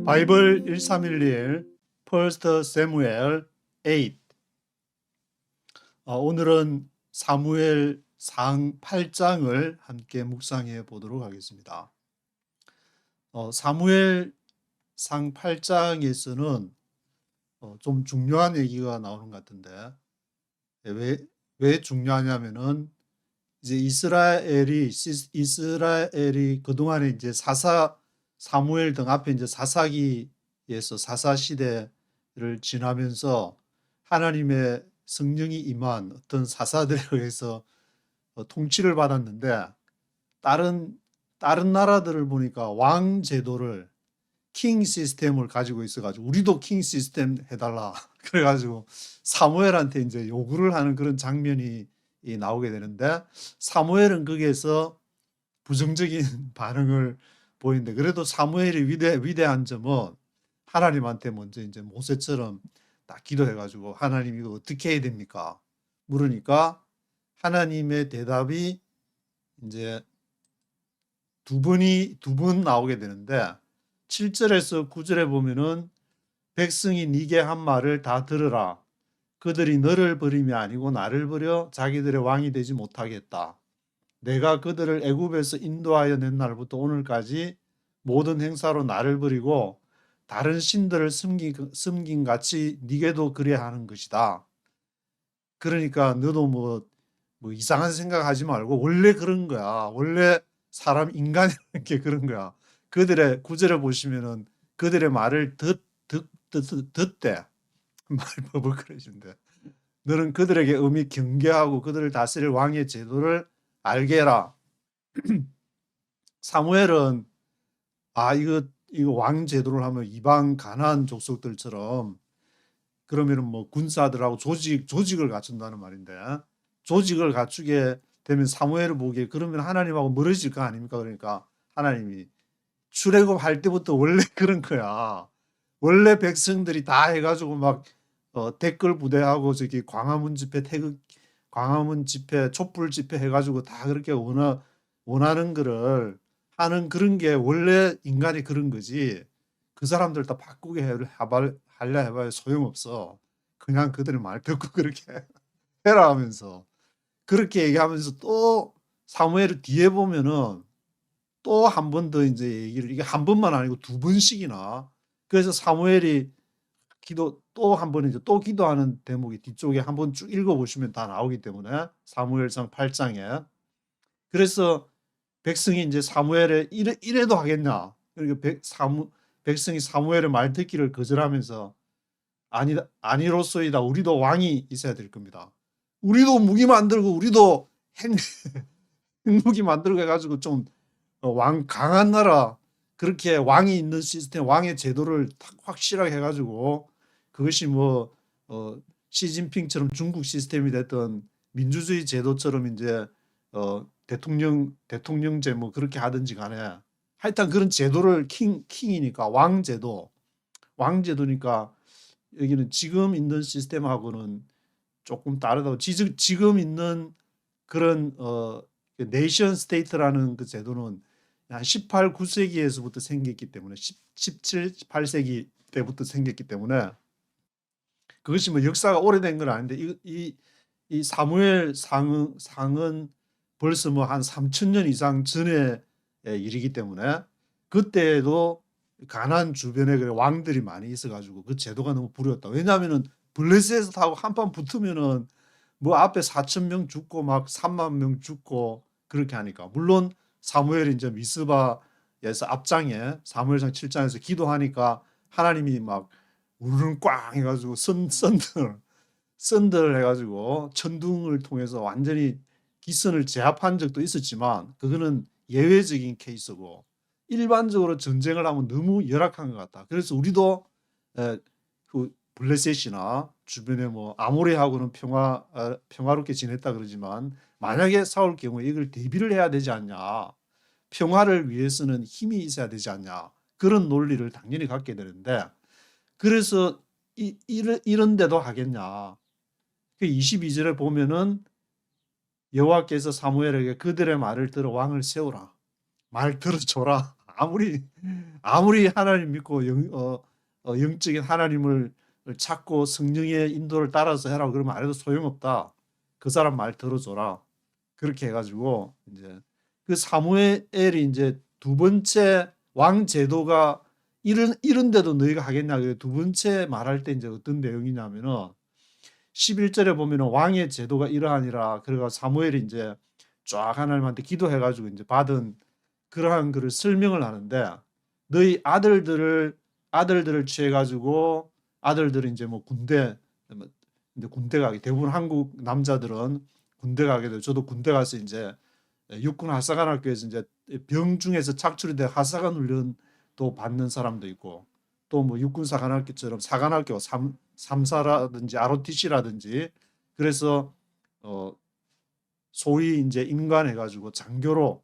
바이블 1311 퍼스트 세무엘 8. 오늘은 사무엘 상 8장을 함께 묵상해 보도록 하겠습니다. 사무엘 상 8장에서는 좀 중요한 얘기가 나오는 것 같은데, 왜 중요하냐면은 이제 이스라엘이 그동안에 이제 사무엘 등 앞에 이제 사사기에서 사사 시대를 지나면서 하나님의 성령이 임한 어떤 사사들에 의해서 통치를 받았는데, 다른 나라들을 보니까 왕 제도를, 킹 시스템을 가지고 있어가지고 우리도 킹 시스템 해달라 그래가지고 사무엘한테 이제 요구를 하는 그런 장면이 나오게 되는데, 사무엘은 거기에서 부정적인 반응을 보이는데, 그래도 사무엘이 위대한 점은 하나님한테 먼저 이제 모세처럼 딱 기도해가지고 하나님 이거 어떻게 해야 됩니까? 물으니까 하나님의 대답이 이제 두 번 나오게 되는데, 7절에서 9절에 보면은 백성이 네게 한 말을 다 들으라. 그들이 너를 버림이 아니고 나를 버려 자기들의 왕이 되지 못하겠다. 내가 그들을 애굽에서 인도하여 낸 날부터 오늘까지 모든 행사로 나를 버리고 다른 신들을 섬긴 같이 네게도 그래 하는 것이다. 그러니까 너도 뭐 이상한 생각하지 말고 원래 그런 거야. 원래 사람 인간이라는 게 그런 거야. 그들의 구절에 보시면은 그들의 말을 듣되 말 버벅거리는데, 너는 그들에게 음이 경계하고 그들을 다스릴 왕의 제도를 알게 해라. 사무엘은 이거 왕 제도를 하면 이방 가나안 족속들처럼 그러면은 뭐 군사들하고 조직을 갖춘다는 말인데, 조직을 갖추게 되면 사무엘을 보기에 그러면 하나님하고 멀어질 거 아닙니까? 그러니까 하나님이 출애굽할 때부터 원래 그런 거야. 원래 백성들이 다 해가지고 막 댓글 부대하고 저기 광화문 집회, 촛불 집회 해가지고 다 그렇게 원하는 거를 하는 그런 게 원래 인간이 그런 거지. 그 사람들 다 바꾸게 하려 해봐야 소용없어. 그냥 그들의 말 듣고 그렇게 해라 하면서 그렇게 얘기하면서, 또 사무엘 뒤에 보면은 또 한 번 더 이제 얘기를, 이게 한 번만 아니고 두 번씩이나, 그래서 사무엘이 또 한 번 이제 또 기도하는 대목이 뒤쪽에 한번 쭉 읽어보시면 다 나오기 때문에, 사무엘상 8장에. 그래서 백성이 이제 사무엘에 이래도 하겠냐. 그러니까 백성이 사무엘의 말 듣기를 거절하면서 아니로소이다. 우리도 왕이 있어야 될 겁니다. 우리도 무기 만들고 우리도 핵무기 만들고 해가지고 좀 강한 나라, 그렇게 왕이 있는 시스템, 왕의 제도를 확실하게 해가지고 그것이 시진핑처럼 중국 시스템이 됐던 민주주의 제도처럼 이제 대통령제 그렇게 하든지 간에, 하여튼 그런 제도를 킹이니까 왕제도니까 여기는 지금 있는 시스템하고는 조금 다르다고. 지금 있는 그런 네이션 스테이트라는 그 제도는 한 18, 9세기에서부터 생겼기 때문에, 17, 18세기 때부터 생겼기 때문에 그것이 역사가 오래된 건 아닌데, 이 사무엘 상은 벌써 한 3,000년 이상 전의 일이기 때문에, 그때도 가나안 주변에 왕들이 많이 있어가지고 그 제도가 너무 부러웠다. 왜냐하면은 블레셋에서 타고 한판 붙으면은 앞에 4,000명 죽고 막 3만 명 죽고 그렇게 하니까. 물론 사무엘이 이제 미스바에서 앞장에 사무엘상 7장에서 기도하니까 하나님이 막 우르릉 꽝 해가지고 썬들 해가지고 천둥을 통해서 완전히 기선을 제압한 적도 있었지만, 그거는 예외적인 케이스고, 일반적으로 전쟁을 하면 너무 열악한 것 같다. 그래서 우리도 그 블레셋이나 주변에 아모레하고는 평화롭게 지냈다 그러지만, 만약에 싸울 경우에 이걸 대비를 해야 되지 않냐, 평화를 위해서는 힘이 있어야 되지 않냐, 그런 논리를 당연히 갖게 되는데, 그래서 이런 데도 하겠냐. 그 22절에 보면은 여호와께서 사무엘에게 그들의 말을 들어 왕을 세우라, 말 들어줘라. 아무리 아무리 하나님 믿고 영적인 하나님을 찾고 성령의 인도를 따라서 해라 그러면 안 해도 소용없다. 그 사람 말 들어줘라. 그렇게 해가지고 이제 그 사무엘이 이제 두 번째 왕 제도가 이런데도 너희가 하겠냐. 두 번째 말할 때 이제 어떤 내용이냐면은 11절에 보면은 왕의 제도가 이러하니라. 그래가 사무엘이 이제 쫙 하나님한테 기도해가지고 이제 받은 그러한 글을 설명을 하는데 너희 아들들을 취해가지고 아들들은 이제 뭐 군대 이제 군대 가게 대부분 한국 남자들은 군대 가게 돼요. 저도 군대 가서 이제 육군 하사관 학교에서 이제 병 중에서 착출이 돼 하사관 훈련도 받는 사람도 있고 또 뭐 육군 사관학교처럼 사관학교 3사라든지 ROTC라든지 그래서 어 소위 이제 임관해가지고 장교로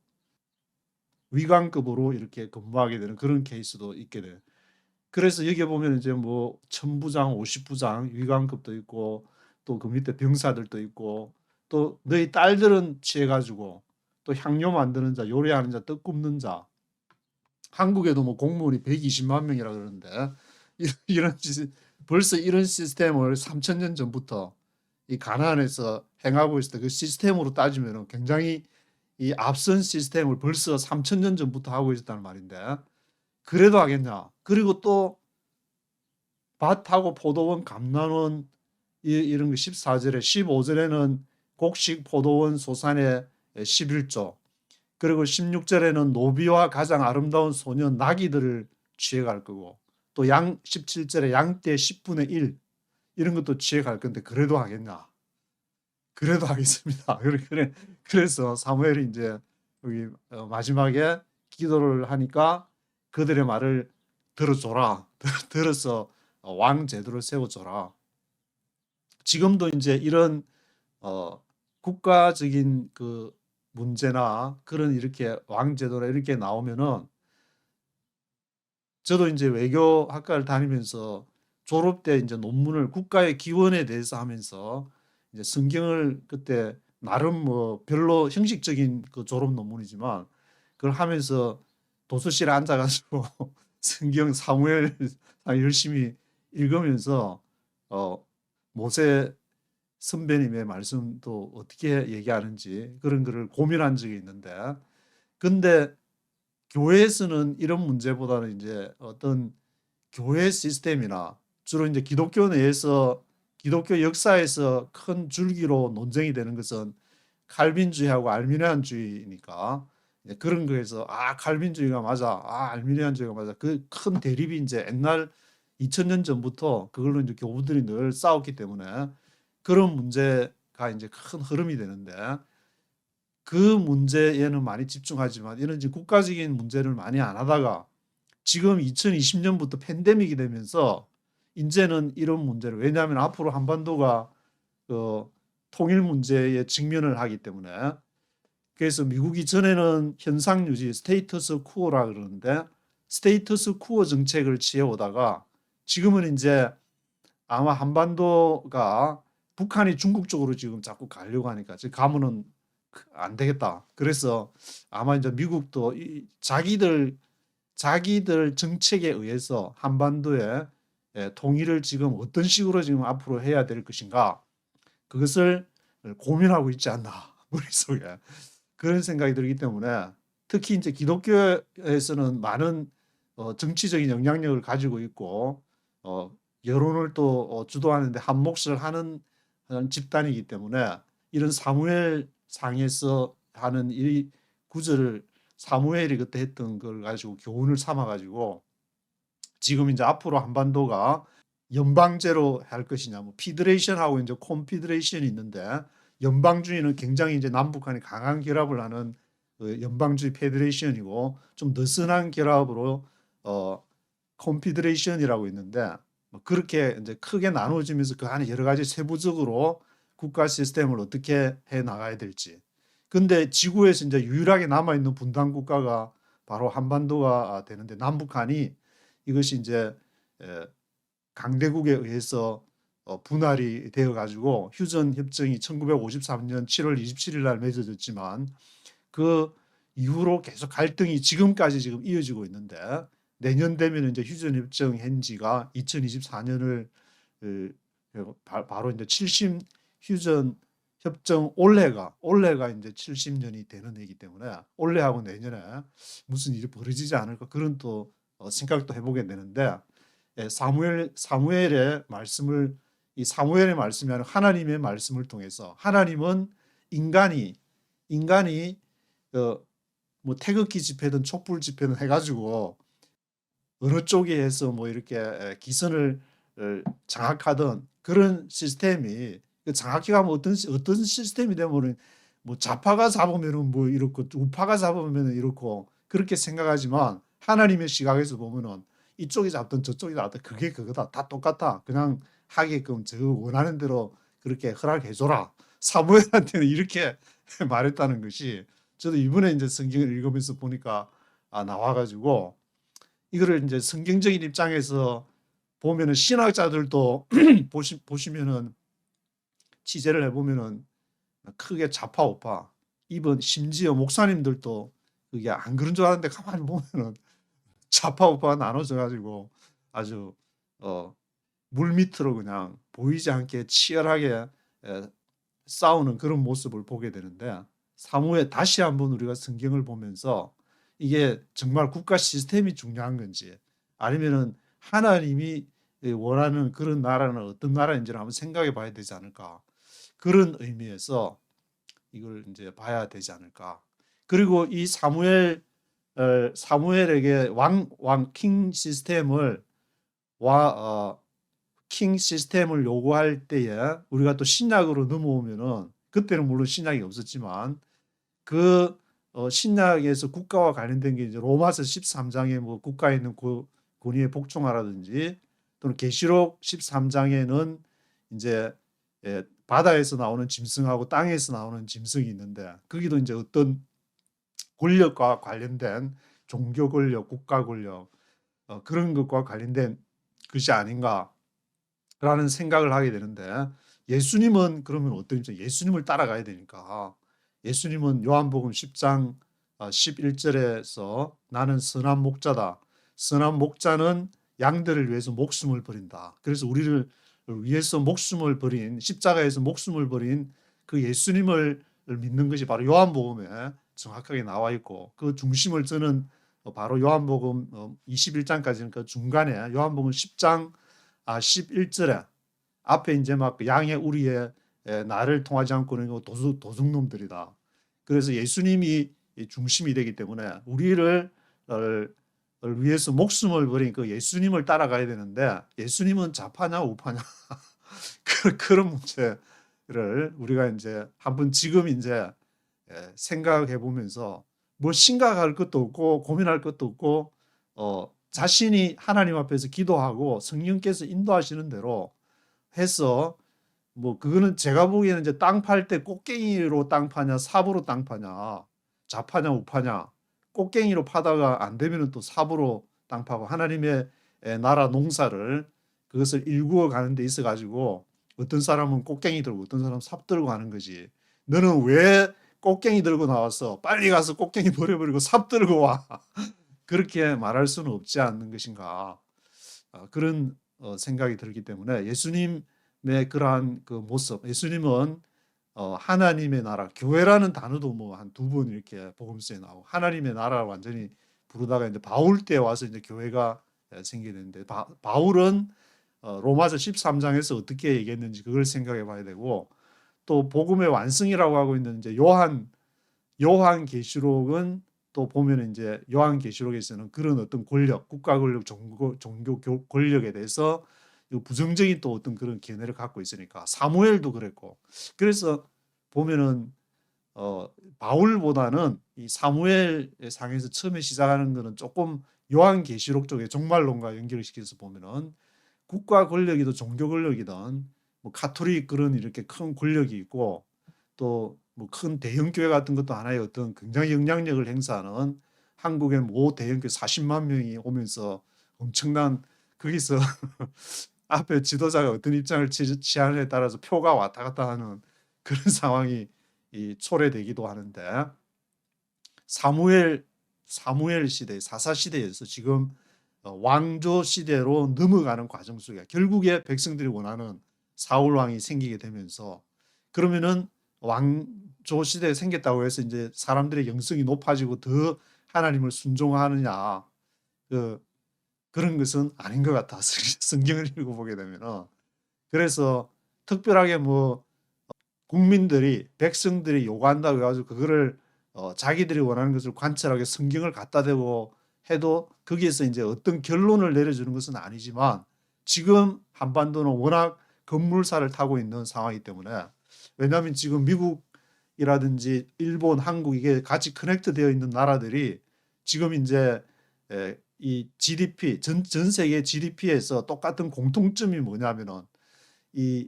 위관급으로 이렇게 근무하게 되는 그런 케이스도 있게 돼요. 그래서 여기 보면 이제 뭐 천부장, 50부장 위관급도 있고 또 그 밑에 병사들도 있고 또 너희 딸들은 취해가지고 또 향료 만드는 자, 요리하는 자, 떡 굽는 자. 한국에도 뭐 공무원이 120만 명이라 그러는데 이런 벌써 이런 시스템을 3,000년 전부터 이 가나안에서 행하고 있을 때 그 시스템으로 따지면 굉장히 이 앞선 시스템을 벌써 3,000년 전부터 하고 있었다는 말인데 그래도 하겠냐. 그리고 또 밭하고 포도원, 감난원 이런 거 14절에 15절에는 곡식 포도원 소산의 11조 그리고 16절에는 노비와 가장 아름다운 소년 나귀들을 취해갈 거고 또 17절에 양떼 10분의 1 이런 것도 취해갈 건데 그래도 하겠냐. 그래도 하겠습니다. 그래서 사무엘이 이제 여기 마지막에 기도를 하니까 그들의 말을 들어줘라. 들어서 왕 제도를 세워줘라. 지금도 이제 이런 국가적인 그 문제나 그런 이렇게 왕 제도나 이렇게 나오면은 저도 이제 외교학과를 다니면서 졸업 때 이제 논문을 국가의 기원에 대해서 하면서 이제 성경을 그때 나름 뭐 별로 형식적인 그 졸업 논문이지만 그걸 하면서 도서실에 앉아가지고 성경 사무엘 열심히 읽으면서 모세 선배님의 말씀도 어떻게 얘기하는지 그런 거를 고민한 적이 있는데 근데 교회에서는 이런 문제보다는 이제 어떤 교회 시스템이나 주로 이제 기독교 내에서 기독교 역사에서 큰 줄기로 논쟁이 되는 것은 칼빈주의하고 알미니안주의니까 그런 거에서 칼빈주의가 맞아, 알미니안주의가 맞아 그 큰 대립이 이제 옛날 2000년 전부터 그걸로 이제 교부들이 늘 싸웠기 때문에 그런 문제가 이제 큰 흐름이 되는데 그 문제에는 많이 집중하지만 이런 이제 국가적인 문제를 많이 안 하다가 지금 2020년부터 팬데믹이 되면서 이제는 이런 문제를 왜냐하면 앞으로 한반도가 통일 문제에 직면을 하기 때문에 그래서 미국이 전에는 현상 유지 스테이터스 쿠어라 그러는데 스테이터스 쿠어 정책을 취해오다가 지금은 이제 아마 한반도가 북한이 중국 쪽으로 지금 자꾸 가려고 하니까 지금 가면은 안 되겠다. 그래서 아마 이제 미국도 자기들 정책에 의해서 한반도의 통일을 지금 어떤 식으로 지금 앞으로 해야 될 것인가 그것을 고민하고 있지 않나 머릿속에 그런 생각이 들기 때문에 특히 이제 기독교에서는 많은 정치적인 영향력을 가지고 있고 여론을 또 주도하는데 한 몫을 하는 집단이기 때문에 이런 사무엘 상에서 하는 이 구절을 사무엘이 그때 했던 걸 가지고 교훈을 삼아 가지고 지금 이제 앞으로 한반도가 연방제로 할 것이냐 뭐 피드레이션하고 이제 콘피드레이션이 있는데 연방주의는 굉장히 이제 남북한이 강한 결합을 하는 연방주의 페더레이션이고 좀 느슨한 결합으로 콘피드레이션이라고 있는데 뭐 그렇게 이제 크게 나눠지면서 그 안에 여러 가지 세부적으로 국가 시스템을 어떻게 해 나가야 될지. 근데 지구에서 이제 유일하게 남아 있는 분단 국가가 바로 한반도가 되는데 남북한이 이것이 이제 강대국에 의해서 분할이 되어 가지고 휴전 협정이 1953년 7월 27일 날 맺어졌지만 그 이후로 계속 갈등이 지금까지 지금 이어지고 있는데 내년 되면 이제 휴전 협정 한지가 2024년을 바로 이제 70 휴전 협정 올해가 이제 70년이 되는 해이기 때문에 올해하고 내년에 무슨 일이 벌어지지 않을까 그런 또 생각도 해보게 되는데 사무엘의 말씀을 이 사무엘의 말씀이 아니라 하나님의 말씀을 통해서 하나님은 인간이 뭐 태극기 집회든 촛불 집회든 해가지고 어느 쪽에 해서 뭐 이렇게 기선을 장악하던 그런 시스템이 장악해 가면 어떤 시스템이 되면은 뭐 좌파가 잡으면은 뭐 이렇고 우파가 잡으면은 이렇고 그렇게 생각하지만 하나님의 시각에서 보면은 이쪽이 잡든 저쪽이 잡든 그게 그거다. 다 똑같아. 그냥 하게끔 저 원하는 대로 그렇게 허락해줘라. 사무엘한테는 이렇게 말했다는 것이 저도 이번에 이제 성경을 읽으면서 보니까 나와가지고 이거를 이제 성경적인 입장에서 보면은 신학자들도 보시면은 취재를 해보면은 크게 좌파 우파 이번 심지어 목사님들도 그게 안 그런 줄 알았는데 가만히 보면은 좌파 우파가 나눠져 가지고 아주 물밑으로 그냥 보이지 않게 치열하게 싸우는 그런 모습을 보게 되는데 사무에 다시 한번 우리가 성경을 보면서 이게 정말 국가 시스템이 중요한 건지 아니면은 하나님이 원하는 그런 나라는 어떤 나라인지를 한번 생각해 봐야 되지 않을까 그런 의미에서 이걸 이제 봐야 되지 않을까. 그리고 이 사무엘에게 킹 시스템을 킹 시스템을 요구할 때에 우리가 또 신약으로 넘어오면은 그때는 물론 신약이 없었지만 그 신약에서 국가와 관련된 게 이제 로마서 13장에 뭐 국가에 있는 권위에 복종하라든지 또는 계시록 13장에는 이제 바다에서 나오는 짐승하고 땅에서 나오는 짐승이 있는데 거기도 이제 어떤 권력과 관련된 종교 권력, 국가 권력 그런 것과 관련된 것이 아닌가라는 생각을 하게 되는데 예수님은 그러면 어떤 입장? 예수님을 따라가야 되니까 예수님은 요한복음 10장 11절에서 나는 선한 목자다. 선한 목자는 양들을 위해서 목숨을 버린다. 그래서 우리를 위해서 목숨을 버린 십자가에서 목숨을 버린 그 예수님을 믿는 것이 바로 요한복음에 정확하게 나와 있고 그 중심을 저는 바로 요한복음 21장까지는 그 중간에 요한복음 10장 11절에 앞에 이제 막 양의 우리의 나를 통하지 않고는 도둑놈들이다. 그래서 예수님이 중심이 되기 때문에 우리를 위해서 목숨을 버린 그 예수님을 따라가야 되는데 예수님은 좌파냐 우파냐 그런 문제를 우리가 이제 한번 지금 이제 생각해 보면서 뭐 심각할 것도 없고 고민할 것도 없고 자신이 하나님 앞에서 기도하고 성령께서 인도하시는 대로 해서 뭐 그거는 제가 보기에는 이제 땅 팔 때 꽃갱이로 땅 파냐 삽으로 땅 파냐 좌파냐 우파냐 꽃갱이로 파다가 안 되면은 또 삽으로 땅 파고 하나님의 나라 농사를 그것을 일구어 가는 데 있어 가지고 어떤 사람은 꽃갱이 들고 어떤 사람은 삽 들고 가는 거지. 너는 왜 꽃갱이 들고 나와서 빨리 가서 꽃갱이 버려버리고 삽 들고 와. 그렇게 말할 수는 없지 않는 것인가. 그런 생각이 들기 때문에 예수님의 그러한 그 모습, 예수님은 하나님의 나라, 교회라는 단어도 뭐 한 두 번 이렇게 복음서에 나오고 하나님의 나라를 완전히 부르다가 이제 바울 때 와서 이제 교회가 생기게 되는데 바울은 로마서 13장에서 어떻게 얘기했는지 그걸 생각해 봐야 되고 또 복음의 완성이라고 하고 있는 이제 요한계시록은 또 보면 이제 요한계시록에서는 그런 어떤 권력, 국가 권력, 종교 권력에 대해서 부정적인 또 어떤 그런 견해를 갖고 있으니까 사무엘도 그랬고 그래서 보면은 바울보다는 이 사무엘 상에서 처음에 시작하는 거는 조금 요한계시록 쪽에 종말론과 연결시켜서 보면은 국가 권력이든 종교 권력이든 뭐 카톨릭 그런 이렇게 큰 권력이 있고 또 뭐 큰 대형 교회 같은 것도 하나의 어떤 굉장히 영향력을 행사하는 한국의 모 대형 교회 40만 명이 오면서 엄청난 거기서 앞에 지도자가 어떤 입장을 취하느냐에 따라서 표가 왔다 갔다 하는 그런 상황이 초래되기도 하는데 사무엘 시대, 사사 시대에서 지금 왕조 시대로 넘어가는 과정 속에 결국에 백성들이 원하는 사울 왕이 생기게 되면서, 그러면은 왕조 시대가 생겼다고 해서 이제 사람들의 영성이 높아지고 더 하나님을 순종하느냐, 그런 것은 아닌 것 같아. 성경을 읽어보게 되면은. 그래서 특별하게 뭐 국민들이, 백성들이 요구한다고 해가지고 그거를 자기들이 원하는 것을 관철하게 성경을 갖다 대고 해도 거기에서 이제 어떤 결론을 내려주는 것은 아니지만, 지금 한반도는 워낙 급물살을 타고 있는 상황이기 때문에, 왜냐하면 지금 미국이라든지 일본, 한국 이게 같이 커넥트 되어 있는 나라들이 지금 이제 이 GDP, 전 세계 GDP에서 똑같은 공통점이 뭐냐면은 이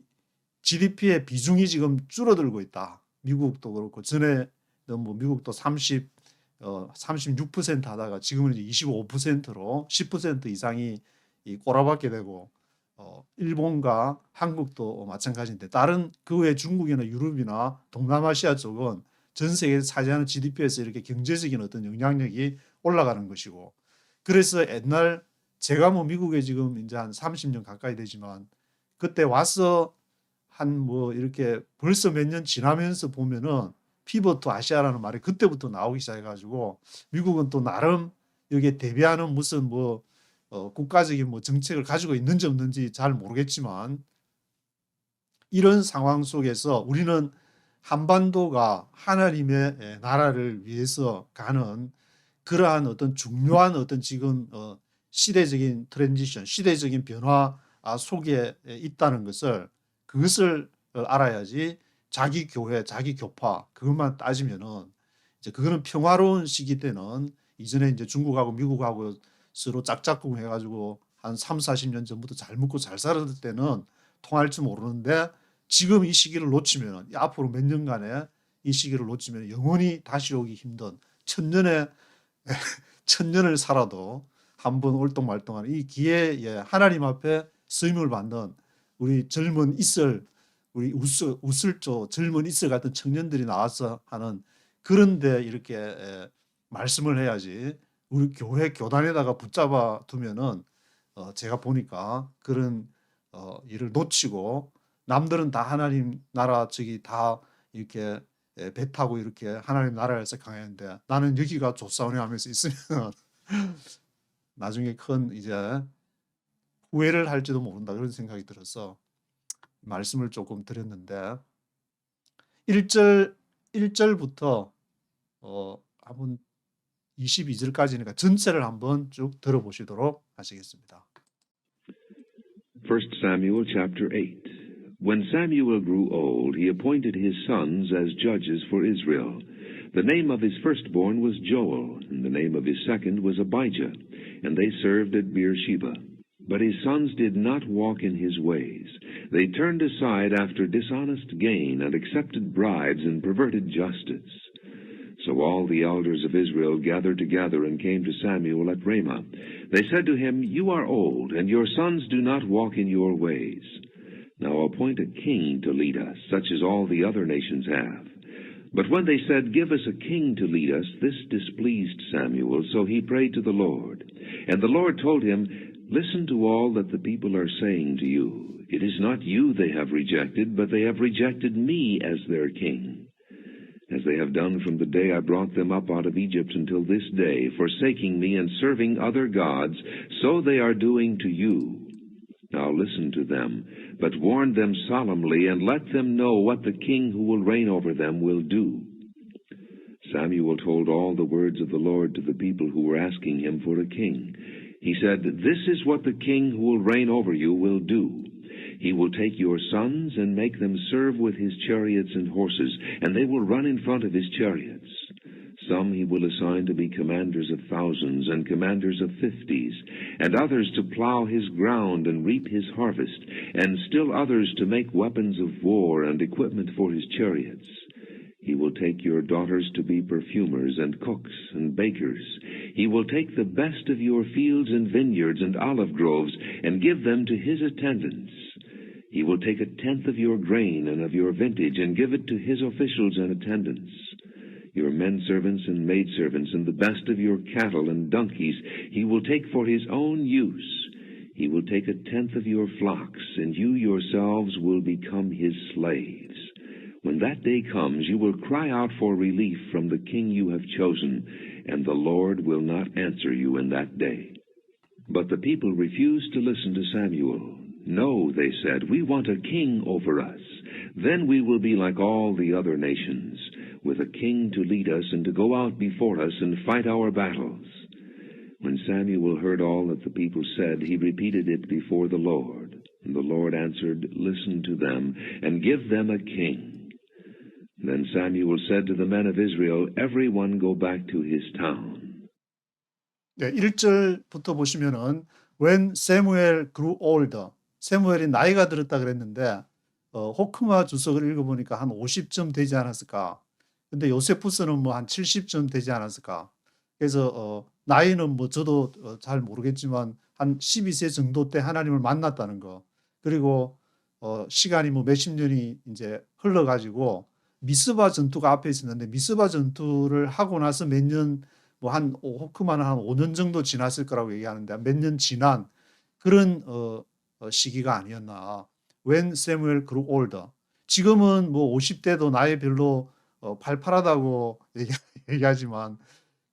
GDP의 비중이 지금 줄어들고 있다. 미국도 그렇고, 전에 뭐 미국도 36% 하다가 지금은 이제 25%로 10% 이상이 꼬라박게 되고, 일본과 한국도 마찬가지인데, 다른 그 외 중국이나 유럽이나 동남아시아 쪽은 전 세계에서 차지하는 GDP에서 이렇게 경제적인 어떤 영향력이 올라가는 것이고, 그래서 옛날 제가 뭐 미국에 지금 이제 한 30년 가까이 되지만, 그때 와서 한 뭐 이렇게 벌써 몇 년 지나면서 보면은 피벗 투 아시아라는 말이 그때부터 나오기 시작해가지고, 미국은 또 나름 여기에 대비하는 무슨 뭐 국가적인 뭐 정책을 가지고 있는지 없는지 잘 모르겠지만, 이런 상황 속에서 우리는 한반도가 하나님의 나라를 위해서 가는 그러한 어떤 중요한 어떤 지금 시대적인 트랜지션, 시대적인 변화 속에 있다는 것을, 그것을 알아야지. 자기 교회, 자기 교파 그것만 따지면은 이제 그거는 평화로운 시기 때는, 이전에 이제 중국하고 미국하고 서로 짝짝꿍 해가지고 한 3, 40년 전부터 잘 먹고 잘 살았을 때는 통할 줄 모르는데, 지금 이 시기를 놓치면, 앞으로 몇 년간의 이 시기를 놓치면 영원히 다시 오기 힘든, 천년을 살아도 한번 올동말동하는 이 기회에 하나님 앞에 쓰임을 받는 우리 젊은 이슬, 우리 우슬조 젊은 이슬 같은 청년들이 나와서 하는, 그런데 이렇게 말씀을 해야지, 우리 교회 교단에다가 붙잡아 두면은 제가 보니까 그런 일을 놓치고, 남들은 다 하나님 나라 저기 다 이렇게 배 타고 이렇게 하나님 나라에서 강했는데, 나는 여기가 좋사오네 하면서 있으면 나중에 큰 이제 후회를 할지도 모른다, 그런 생각이 들어서 말씀을 조금 드렸는데, 1절부터 한번 22절까지니까 전체를 한번 쭉 들어보시도록 하시겠습니다. 1 Samuel chapter 8. When Samuel grew old, he appointed his sons as judges for Israel. The name of his firstborn was Joel, and the name of his second was Abijah, and they served at Beersheba. But his sons did not walk in his ways. They turned aside after dishonest gain, and accepted bribes and perverted justice. So all the elders of Israel gathered together and came to Samuel at Ramah. They said to him, "You are old, and your sons do not walk in your ways. Now appoint a king to lead us, such as all the other nations have." But when they said, "Give us a king to lead us," this displeased Samuel, so he prayed to the Lord. And the Lord told him, "Listen to all that the people are saying to you. It is not you they have rejected, but they have rejected me as their king. As they have done from the day I brought them up out of Egypt until this day, forsaking me and serving other gods, so they are doing to you. Now listen to them, but warn them solemnly, and let them know what the king who will reign over them will do." Samuel told all the words of the Lord to the people who were asking him for a king. He said, "This is what the king who will reign over you will do. He will take your sons and make them serve with his chariots and horses, and they will run in front of his chariots. Some he will assign to be commanders of thousands and commanders of 50s, and others to plow his ground and reap his harvest, and still others to make weapons of war and equipment for his chariots. He will take your daughters to be perfumers and cooks and bakers. He will take the best of your fields and vineyards and olive groves and give them to his attendants. He will take 1/10 of your grain and of your vintage and give it to his officials and attendants. Your men servants and maid servants and the best of your cattle and donkeys he will take for his own use. He will take a tenth of your flocks, and you yourselves will become his slaves. When that day comes, you will cry out for relief from the king you have chosen, and the Lord will not answer you in that day. But the people refused to listen to Samuel. No, they said, we want a king over us. Then we will be like all the other nations, with a king to lead us and to go out before us and fight our battles. When Samuel heard all that the people said, he repeated it before the Lord. And the Lord answered, listen to them, and give them a king. Then Samuel said to the men of Israel, everyone go back to his town. 네, 1절부터 보시면은 When Samuel grew older, 사무엘이 나이가 들었다 그랬는데 호크마 주석을 읽어보니까 한 50점 되지 않았을까. 근데 요세푸스는 뭐 한 70점 되지 않았을까. 그래서 나이는 뭐 저도 잘 모르겠지만 한 12세 정도 때 하나님을 만났다는 거. 그리고 시간이 뭐 몇십 년이 이제 흘러가지고 미스바 전투가 앞에 있었는데 미스바 전투를 하고 나서 몇 년 뭐 한 호크마는 한 5년 정도 지났을 거라고 얘기하는데 몇 년 지난 그런 시기가 아니었나. When Samuel grew older. 지금은 뭐 50대도 나이 별로 팔팔하다고 얘기하지만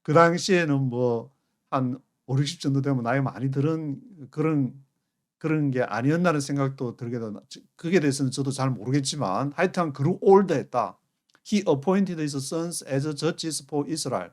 그 당시에는 뭐 한 5, 60 정도 되면 나이 많이 들은 그런 게 아니었나는 생각도 들게 되나. 그게 대해서는 저도 잘 모르겠지만 하여튼 grew old 했다. He appointed his sons as judges for Israel.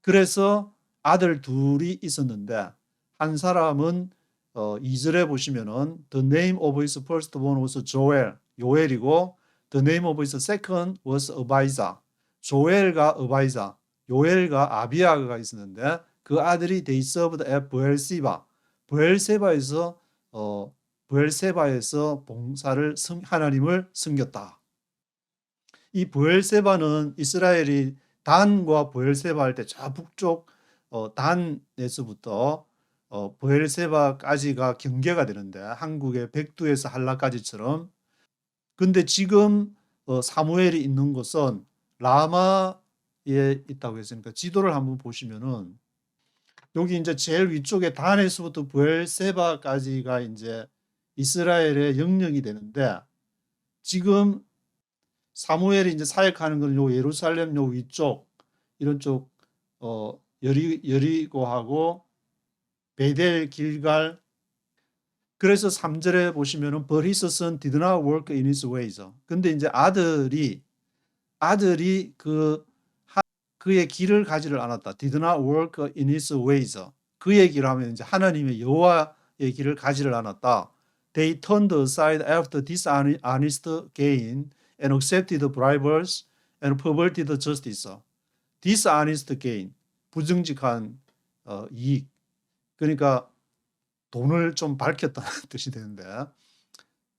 그래서 아들 둘이 있었는데 한 사람은 2절에 보시면은 the name of his firstborn was Joel, 요엘이고 the name of his second was Abijah. 조엘과 어바이자, 요엘과 아비야가 있었는데 그 아들이 they served at 브엘시바. 브엘세바에서 봉사를 하나님을 섬겼다. 이 브엘세바는 이스라엘이 단과 브엘세바 할 때 저 북쪽 단에서부터 브엘세바까지가 경계가 되는데 한국의 백두에서 한라까지처럼. 근데 지금 사무엘이 있는 곳은 라마에 있다고 했으니까 지도를 한번 보시면은 여기 이제 제일 위쪽에 단에서부터 브엘세바까지가 이제 이스라엘의 영역이 되는데 지금 사무엘이 이제 사역하는 건 요 예루살렘 요 위쪽 이런 쪽 여리고하고 베델 길갈. 그래서 3절에 보시면은 but his son did not work in his ways. 근데 이제 아들이 그의 길을 가지를 않았다. did not work in his ways. 그의 길을 하면 이제 하나님의 여호와의 길을 가지를 않았다. They turned aside after dishonest gain and accepted bribes and perverted justice. dishonest gain, 부정직한 이익. 그러니까 돈을 좀 밝혔다는 뜻이 되는데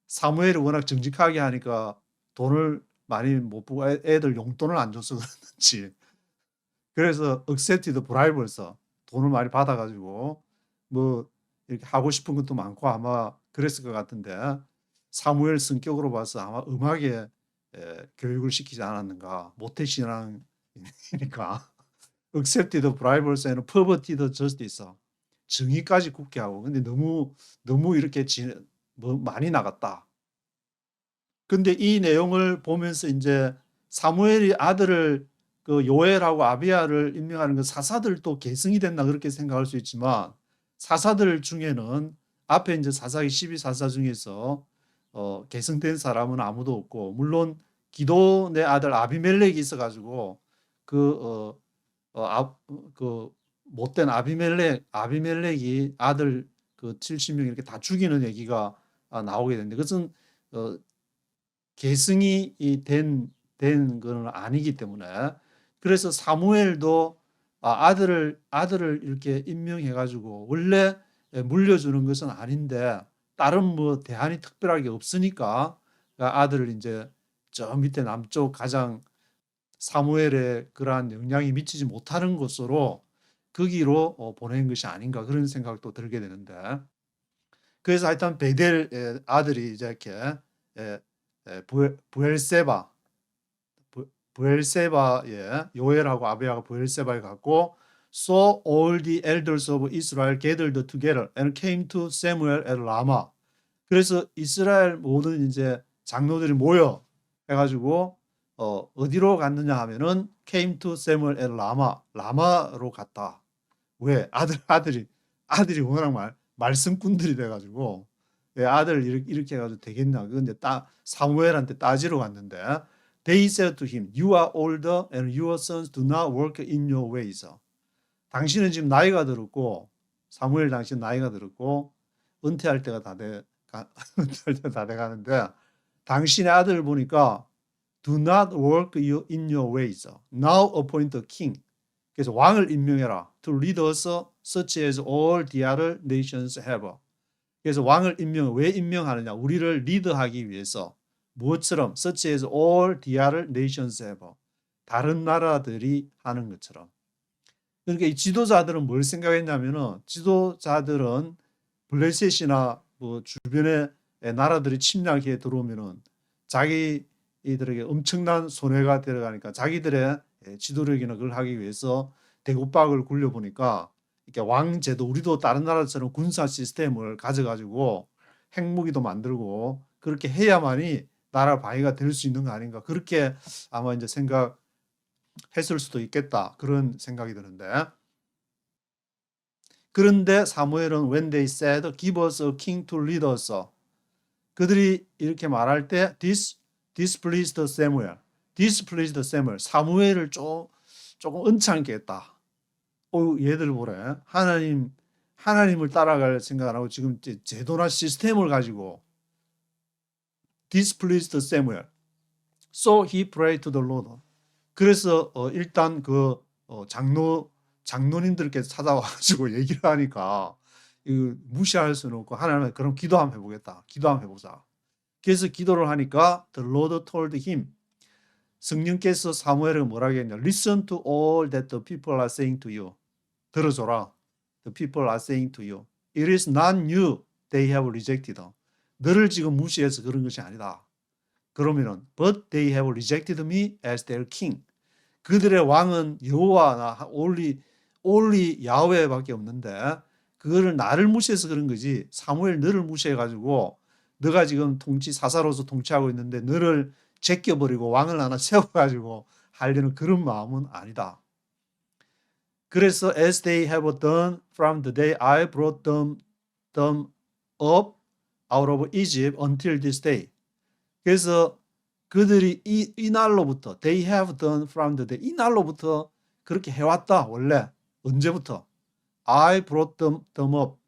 사무엘이 워낙 정직하게 하니까 돈을 많이 못 보고 애들 용돈을 안 줘서 그런지 그래서 accepted bribes, 돈을 많이 받아가지고 뭐 이렇게 하고 싶은 것도 많고 아마 그랬을 것 같은데 사무엘 성격으로 봐서 아마 음하게 교육을 시키지 않았는가. 모태신앙이니까 accepted bribes and perverted justice. 정의까지 굳게 하고. 근데 너무 이렇게 많이 나갔다. 근데 이 내용을 보면서 이제 사무엘이 아들을 그 요엘하고 아비야를 임명하는 건 사사들도 계승이 됐나 그렇게 생각할 수 있지만 사사들 중에는 앞에 이제 사사기 12사사 중에서 계승된 사람은 아무도 없고 물론 기도의 아들 아비멜렉이 있어가지고 그 못된 아비멜렉이 아들 그 70명 이렇게 다 죽이는 얘기가 나오게 되는데 그것은 계승이 된 거는 아니기 때문에 그래서 사무엘도 아들을 이렇게 임명해 가지고 원래 물려주는 것은 아닌데 다른 뭐 대안이 특별하게 없으니까 아들을 이제 저 밑에 남쪽 가장 사무엘의 그러한 영향이 미치지 못하는 곳으로 거기로 보낸 것이 아닌가 그런 생각도 들게 되는데 그래서 하여튼 베델의 아들이 이제 이렇게 브엘세바 브엘세바에 요엘하고 아비야가 브엘세바에 갔고 So all the elders of Israel gathered together and came to Samuel at Rama. 그래서 이스라엘 모든 이제 장로들이 모여 해가지고 어디로 갔느냐 하면은 came to Samuel at Rama. 라마로 갔다. 왜? 아들이 워낙 말씀꾼들이 돼가지고 왜 아들 이렇게 해가지고 되겠냐? 근데 사무엘한테 따지러 갔는데 They said to him, You are older and your sons do not work in your ways. 당신은 지금 나이가 들었고 사무엘 당신 나이가 들었고 은퇴할 때가 은퇴할 때가 다 돼가는데 당신의 아들 보니까 Do not work in your ways. Now appoint a king. 그래서 왕을 임명해라. To lead us such as all the other nations have. 그래서 왕을 왜 임명하느냐? 우리를 리드하기 위해서 무엇처럼 such as all the other nations have. 다른 나라들이 하는 것처럼. 그러니까 이 지도자들은 뭘 생각했냐면은 지도자들은 블레셋이나 뭐 주변의 나라들이 침략해 들어오면은 자기들에게 엄청난 손해가 들어가니까 자기들의 지도력이나 그걸 하기 위해서 대국박을 굴려보니까 이렇게 왕제도 우리도 다른 나라처럼 군사 시스템을 가져가지고 핵무기도 만들고 그렇게 해야만이 나라 방위가 될 수 있는 거 아닌가 그렇게 아마 이제 생각했을 수도 있겠다 그런 생각이 드는데 그런데 사무엘은 when they said give us a king to lead us 그들이 이렇게 말할 때 displeased Samuel 사무엘을 조금 은창케 했다. 얘들 보래. 하나님을 따라갈 생각 안 하고 지금 제도나 시스템을 가지고 displeased Samuel. So he prayed to the Lord. 그래서 일단 장로님들께 찾아와가지고 얘기를 하니까 이거 무시할 수는 없고 하나님한테 그럼 기도 한번 해보겠다. 기도 한번 해보자. 그래서 기도를 하니까 the Lord told him 성령께서 사무엘에게 뭐라고 했냐? Listen to all that the people are saying to you. 들어줘라. The people are saying to you. It is not you they have rejected. 너를 지금 무시해서 그런 것이 아니다. 그러면은 but they have rejected me as their king. 그들의 왕은 여호와나 올리 야훼밖에 없는데 그거를 나를 무시해서 그런 거지. 사무엘 너를 무시해가지고 너가 지금 사사로서 통치하고 있는데 너를 제껴버리고 왕을 하나 세워가지고 하려는 그런 마음은 아니다. 그래서 as they have done from the day I brought them up out of Egypt until this day. 그래서 그들이 이 날로부터 they have done from the day 이 날로부터 그렇게 해왔다. 원래 언제부터? I brought them up.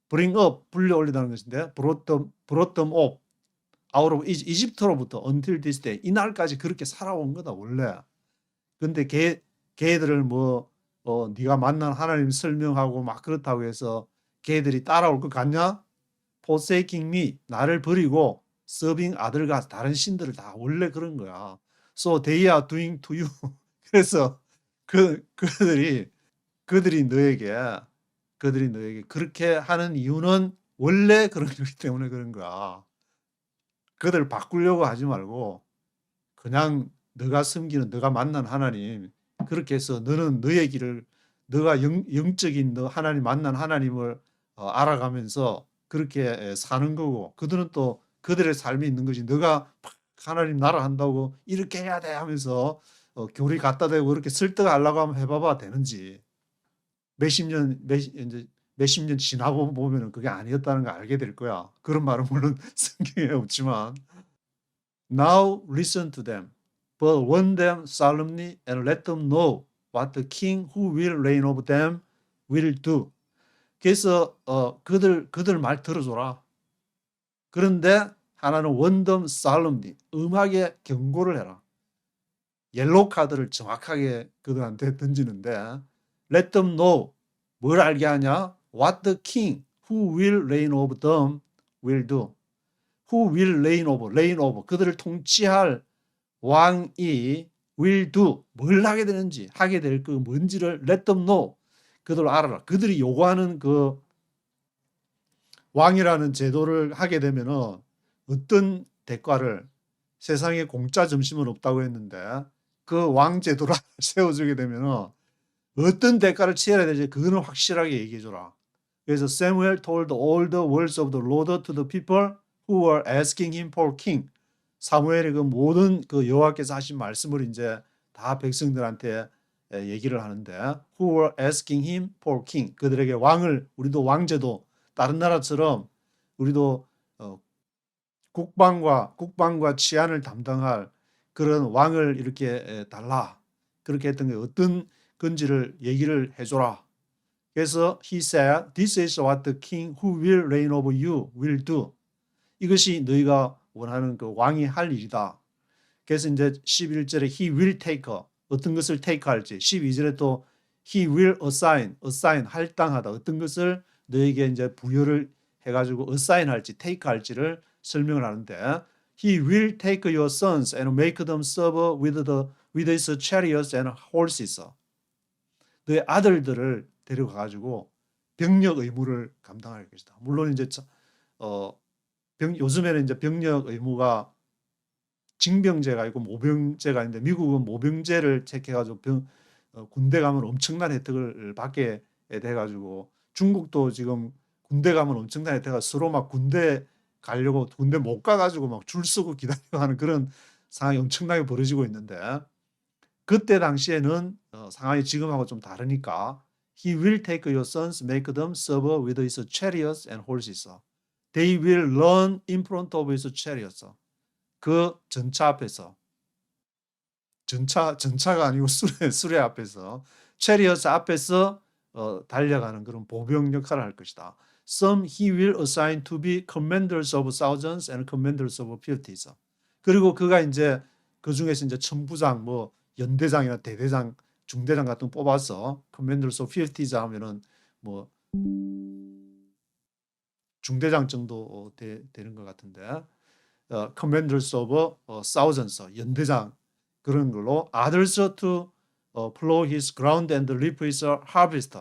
bring up 불려올리다는 것인데 brought them up out of 이집트로부터 until this day 이 날까지 그렇게 살아온 거다 원래. 근데 걔들을 네가 만난 하나님 설명하고 막 그렇다고 해서 걔들이 따라올 것 같냐? forsaking me 나를 버리고 serving 아들과 다른 신들을 다 원래 그런 거야. So they are doing to you. 그래서 그들이 너에게 그렇게 하는 이유는 원래 그런 거기 때문에 그런 거야. 그들 바꾸려고 하지 말고 그냥 너가 섬기는 너가 만난 하나님 그렇게 해서 너는 너의 길을 너가 영적인 너 하나님 만난 하나님을 알아가면서 그렇게 사는 거고 그들은 또 그들의 삶이 있는 거지. 너가 하나님 나라 한다고 이렇게 해야 돼 하면서 교리 갖다 대고 그렇게 설득하려고 하면 해봐봐 되는지. 몇십 년 지나고 보면은 그게 아니었다는 걸 알게 될 거야. 그런 말은 물론 성경에 없지만. Now listen to them, but warn them solemnly and let them know what the king who will reign over them will do. 그래서 그들 말 들어줘라. 그런데 하나는 warn them solemnly, 음하게 경고를 해라. 옐로우 카드를 정확하게 그들한테 던지는데 let them know, 뭘 알게 하냐? What the king who will reign over them will do. Who will reign over. 그들을 통치할 왕이 will do. 뭘 하게 되는지, 하게 될 그 뭔지를 let them know. 그들 알아라. 그들이 요구하는 그 왕이라는 제도를 하게 되면은 어떤 대가를 세상에 공짜 점심은 없다고 했는데 그 왕 제도를 세워주게 되면 어떤 대가를 치러야 되지 그거는 확실하게 얘기해 줘라. 그래서 Samuel told all the words of the Lord to the people who were asking him for king. 사무엘이 그 모든 그 여호와께서 하신 말씀을 이제 다 백성들한테 얘기를 하는데 who were asking him for king. 그들에게 왕을 우리도 왕제도 다른 나라처럼 우리도 국방과 치안을 담당할 그런 왕을 이렇게 달라. 그렇게 했던 게 어떤 건지를 얘기를 해줘라. 그래서 he said, this is what the king who will reign over you will do. 이것이 너희가 원하는 그 왕이 할 일이다. 그래서 이제 11절에 he will take 어떤 것을 take 할지 12절에 또 he will assign 할당하다 어떤 것을 너에게 이제 부여를 해가지고 assign 할지 take 할지를 설명을 하는데 he will take your sons and make them serve with his chariots and horses. 너의 아들들을 데려가가지고 병력 의무를 감당할 것이다. 물론 이제 요즘에는 이제 병력 의무가 징병제가 있고 모병제가 있는데 미국은 모병제를 택해가지고 군대 가면 엄청난 혜택을 받게 돼가지고 중국도 지금 군대 가면 엄청난 혜택을 서로 막 군대 가려고 군대 못 가가지고 막 줄 서고 기다리고 하는 그런 상황이 엄청나게 벌어지고 있는데 그때 당시에는 상황이 지금하고 좀 다르니까 he will take your sons, make them serve with his chariots and horses. They will run in front of his chariots. 그 전차 앞에서 전차가 아니고 수레 앞에서 chariots 앞에서 달려가는 그런 보병 역할을 할 것이다. Some he will assign to be commanders of thousands and commanders of fifties. 그리고 그가 이제 그 중에서 이제 천부장 뭐 연대장이나 대대장, 중대장 같은 거 뽑아서 commanders of fifties 하면은 뭐 중대장 정도 되는 것 같은데 commanders of thousands 연대장 그런 걸로 others to plow his ground and reap his harvest.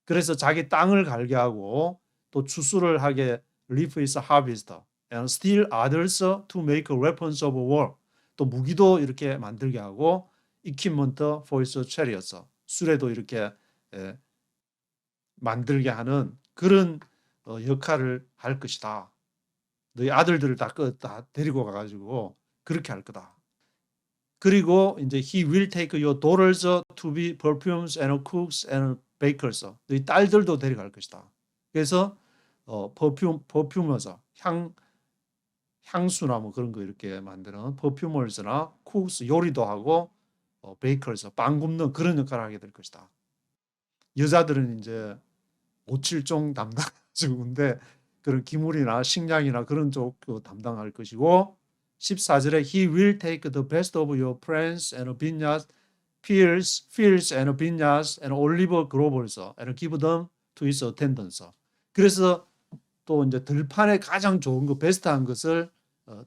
그래서 자기 땅을 갈게 하고 또 추수를 하게 reap his harvest. and still others to make weapons of war. 또 무기도 이렇게 만들게 하고 equipment for his chariots. 수레도 이렇게 만들게 하는 그런 역할을 할 것이다. 너희 아들들을 다 데리고 가가지고 그렇게 할 거다. 그리고 이제 he will take your daughters to be perfumes and cooks and bakers. 너희 딸들도 데려갈 것이다. 그래서 퍼퓸머서 향수나 뭐 그런 거 이렇게 만드는 퍼퓸머스나 cooks 요리도 하고 베이커스 빵 굽는 그런 역할을 하게 될 것이다. 여자들은 이제 5, 7종 담당하시고 근데 그런 기물이나 식량이나 그런 쪽 담당할 것이고 14절에 he will take the best of your friends and vineyards, fields and vineyards and olive groves and give them to his attendants. 그래서 또 이제 들판에 가장 좋은 거 베스트한 것을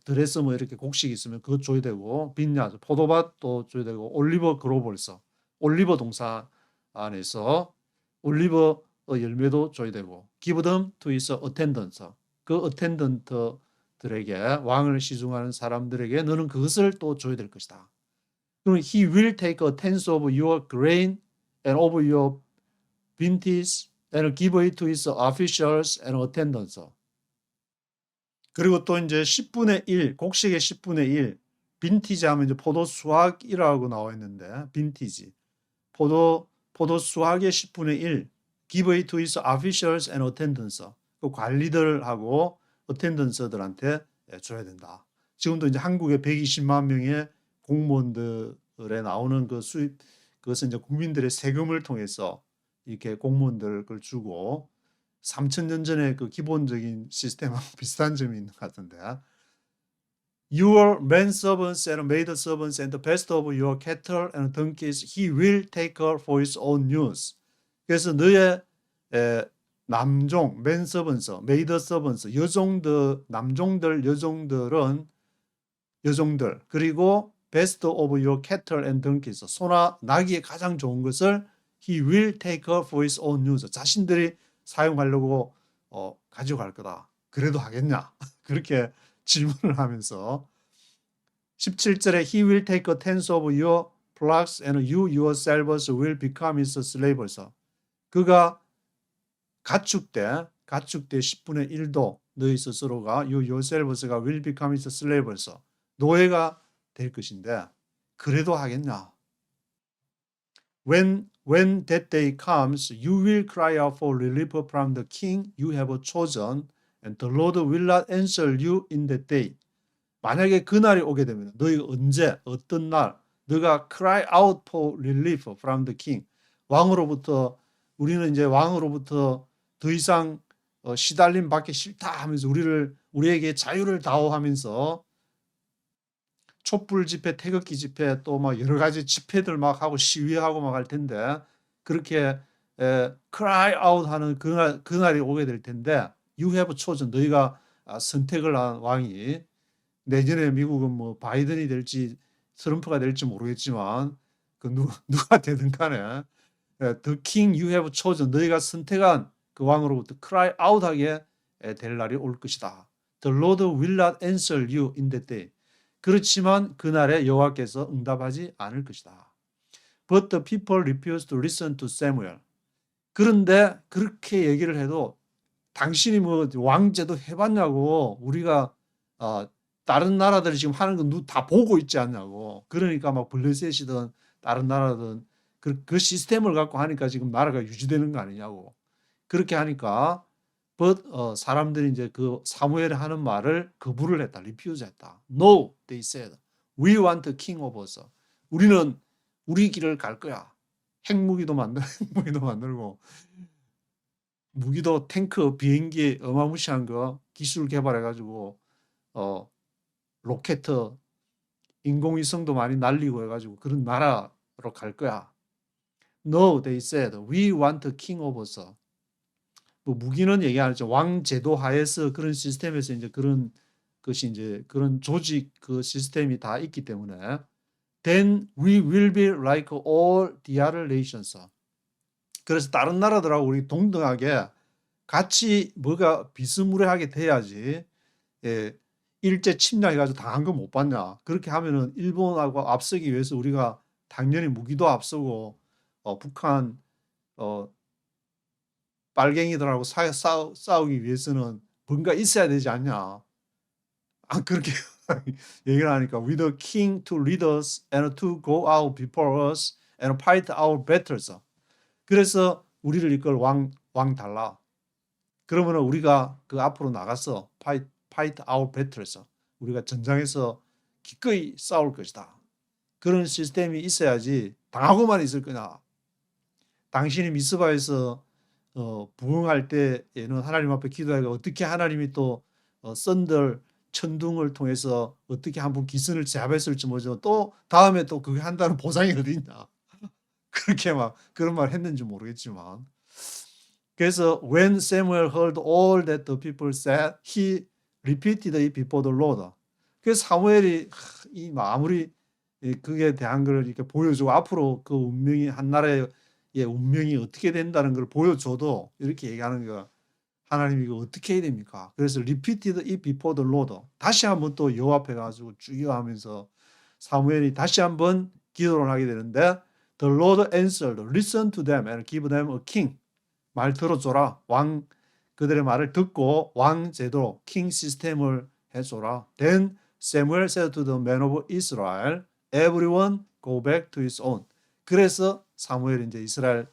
들에서 뭐 이렇게 곡식 있으면 그것 줘야 되고 빈야드 포도밭도 줘야 되고 올리버 그로벌서 올리버 동산 안에서 올리버 열매도 줘야 되고 give them to his attendants. 그 어텐던트들에게 왕을 시중하는 사람들에게 너는 그것을 또 줘야 될 것이다. 그럼 he will take a tenth of your grain and of your vintage and give it to his officials and attendants. 그리고 또 이제 10분의 1, 곡식의 10분의 1, 빈티지 하면 이제 포도 수확이라고 나와 있는데, 빈티지. 포도 수확의 10분의 1, give it to his officials and attendants. 그 관리들하고 attendants들한테 줘야 된다. 지금도 이제 한국에 120만 명의 공무원들에 나오는 그 수입, 그것은 이제 국민들의 세금을 통해서 이렇게 공무원들 걸 주고 3,000년 전에 그 기본적인 시스템하고 비슷한 점이 있는 것 같은데 Your manservants and maidservants and the best of your cattle and donkeys he will take her for his own use. 그래서 너의 남종, manservants, maidservants, 여종들, 남종들, 여종들 그리고 best of your cattle and donkeys, 소나 나귀의 가장 좋은 것을 he will take her for his own use. 자신들이 사용하려고 가져갈 거다. 그래도 하겠냐? 그렇게 질문을 하면서 17절에 He will take a tenth of your flocks and you yourselves will become his slaves. 그가 가축대 10분의 1도 너희 스스로가 you yourselves가 will become his slaves. 노예가 될 것인데 그래도 하겠냐? When that day comes, you will cry out for relief from the king you have chosen, and the Lord will not answer you in that day. 만약에 그날이 오게 되면 너희가 언제 어떤 날 너가 cry out for relief from the king 왕으로부터 우리는 이제 왕으로부터 더 이상 시달림 받기 싫다 하면서 우리에게 자유를 다오하면서 촛불 집회, 태극기 집회 또 막 여러 가지 집회들 막 하고 시위하고 막 할 텐데 그렇게 cry out 하는 그날이 오게 될 텐데 you have chosen 너희가 선택을 한 왕이 내년에 미국은 뭐 바이든이 될지 트럼프가 될지 모르겠지만 그 누가 되든 간에 the king you have chosen 너희가 선택한 그 왕으로부터 cry out 하게 될 날이 올 것이다. The Lord will not answer you in that day. 그렇지만 그날에 여호와께서 응답하지 않을 것이다. But the people refused to listen to Samuel. 그런데 그렇게 얘기를 해도 당신이 뭐 왕제도 해봤냐고 우리가 다른 나라들이 지금 하는 거 다 보고 있지 않냐고. 그러니까 막 블레셋이든 다른 나라든 그 시스템을 갖고 하니까 지금 나라가 유지되는 거 아니냐고. 그렇게 하니까 사람들이 이제 그 사무엘이 하는 말을 거부를 했다. refuse 했다. No, they said. We want a king of us. 우리는 우리 길을 갈 거야. 핵무기도 만들고 무기도 탱크, 비행기 어마무시한 거 기술 개발해 가지고 로켓 인공위성도 많이 날리고 해 가지고 그런 나라로 갈 거야. No, they said. We want a king of us. 뭐 무기는 얘기 안 했죠. 왕 제도 하에서 그런 시스템에서 이제 그런 것이 이제 그런 조직 그 시스템이 다 있기 때문에 then we will be like all the other nations. 그래서 다른 나라들하고 우리 동등하게 같이 뭐가 비스무리하게 돼야지 일제 침략해가지고 당한 거 못 봤냐. 그렇게 하면은 일본하고 앞서기 위해서 우리가 당연히 무기도 앞서고 북한 빨갱이들하고 싸우기 위해서는 뭔가 있어야 되지 않냐. 그렇게 얘기를 하니까 with a king to lead us and to go out before us and fight our battles. 그래서 우리를 이끌 왕 달라. 그러면 우리가 그 앞으로 나가서 fight our battles. 우리가 전장에서 기꺼이 싸울 것이다. 그런 시스템이 있어야지 당하고만 있을 거냐. 당신이 미스바에서 부흥할 때에는 하나님 앞에 기도하고 어떻게 하나님이 또 썬들 천둥을 통해서 어떻게 한 분 기선을 제압했을지 모르죠. 또 다음에 또 그게 한다는 보장이 어디 있냐. 그렇게 막 그런 말 했는지 모르겠지만 그래서 when Samuel heard all that the people said, he repeated it before the Lord. 그래서 사무엘이 아무리 그게 대한 걸 이렇게 보여주고 앞으로 그 운명이 한 나라의 운명이 어떻게 된다는 걸 보여줘도 이렇게 얘기하는 거 하나님 이거 어떻게 해야 됩니까? 그래서 repeated it before the Lord. 다시 한번 또 여호와 앞에 가지고 주의하면서 사무엘이 다시 한번 기도를 하게 되는데 the Lord answered, listen to them and give them a king. 말 들어줘라. 왕 그들의 말을 듣고 왕 제도 king 시스템을 해줘라. Then Samuel said to the men of Israel, everyone go back to his own. 그래서 사무엘이 이제 이스라엘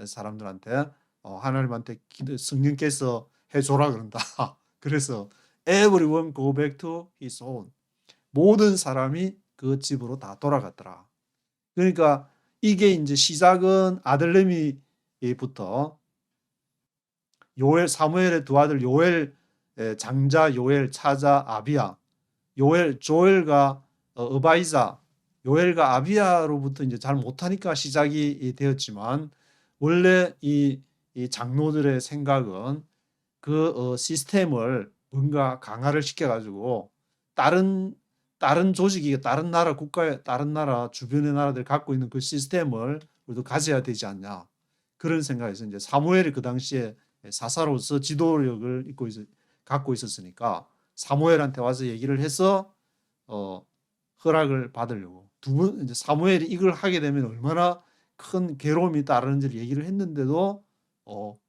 사람들한테 하나님한테 성령께서 해줘라 그런다. 그래서 everyone go back to his own. 모든 사람이 그 집으로 다 돌아갔더라. 그러니까 이게 이제 시작은 아들내미부터 사무엘의 두 아들 요엘 장자 요엘 차자 아비야 조엘과 어바이자 요엘과 아비야로부터 이제 잘 못하니까 시작이 되었지만 원래 이 장로들의 생각은 그 시스템을 뭔가 강화를 시켜가지고 다른 조직이 다른 나라 국가의 다른 나라 주변의 나라들 갖고 있는 그 시스템을 우리도 가져야 되지 않냐 그런 생각에서 이제 사무엘이 그 당시에 사사로서 지도력을 갖고 있었으니까 사무엘한테 와서 얘기를 해서 허락을 받으려고 두 번 이제 사무엘이 이걸 하게 되면 얼마나 큰 괴로움이 따르는지를 얘기를 했는데도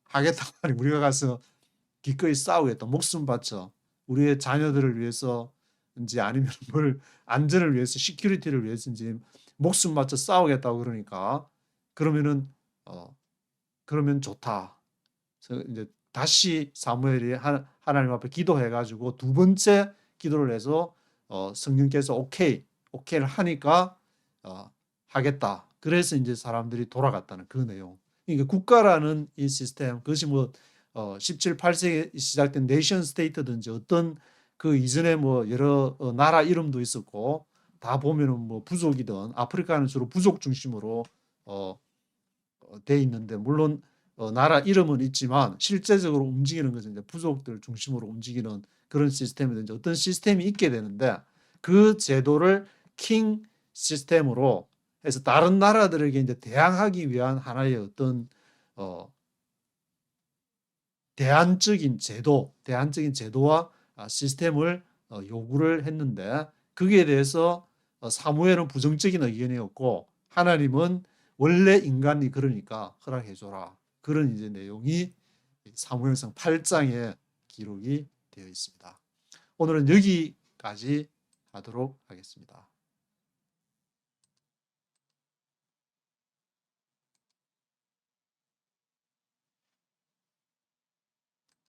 하겠다 말이 우리가 가서 기꺼이 싸우겠다 목숨 바쳐 우리의 자녀들을 위해서인지 아니면 뭘 안전을 위해서 시큐리티를 위해서인지 목숨 바쳐 싸우겠다고 그러니까 그러면은 그러면 좋다. 그래서 이제 다시 사무엘이 하나님 앞에 기도해 가지고 두 번째 기도를 해서 성령께서 오케이를 하니까 하겠다. 그래서 이제 사람들이 돌아갔다는 그 내용. 그러니까 국가라는 이 시스템 그것이 뭐 17, 8세기에 시작된 네이션 스테이트든지 어떤 그 이전에 뭐 여러 나라 이름도 있었고 다 보면은 뭐 부족이든 아프리카는 주로 부족 중심으로 돼 있는데 물론 나라 이름은 있지만 실제적으로 움직이는 것은 이제 부족들 중심으로 움직이는 그런 시스템이든지 어떤 시스템이 있게 되는데 그 제도를 킹 시스템으로 해서 다른 나라들에게 이제 대항하기 위한 하나의 어떤 대안적인 제도와 시스템을 요구를 했는데 거기에 대해서 사무엘은 부정적인 의견이었고 하나님은 원래 인간이 그러니까 허락해줘라. 그런 이제 내용이 사무엘상 8장에 기록이 되어 있습니다. 오늘은 여기까지 하도록 하겠습니다.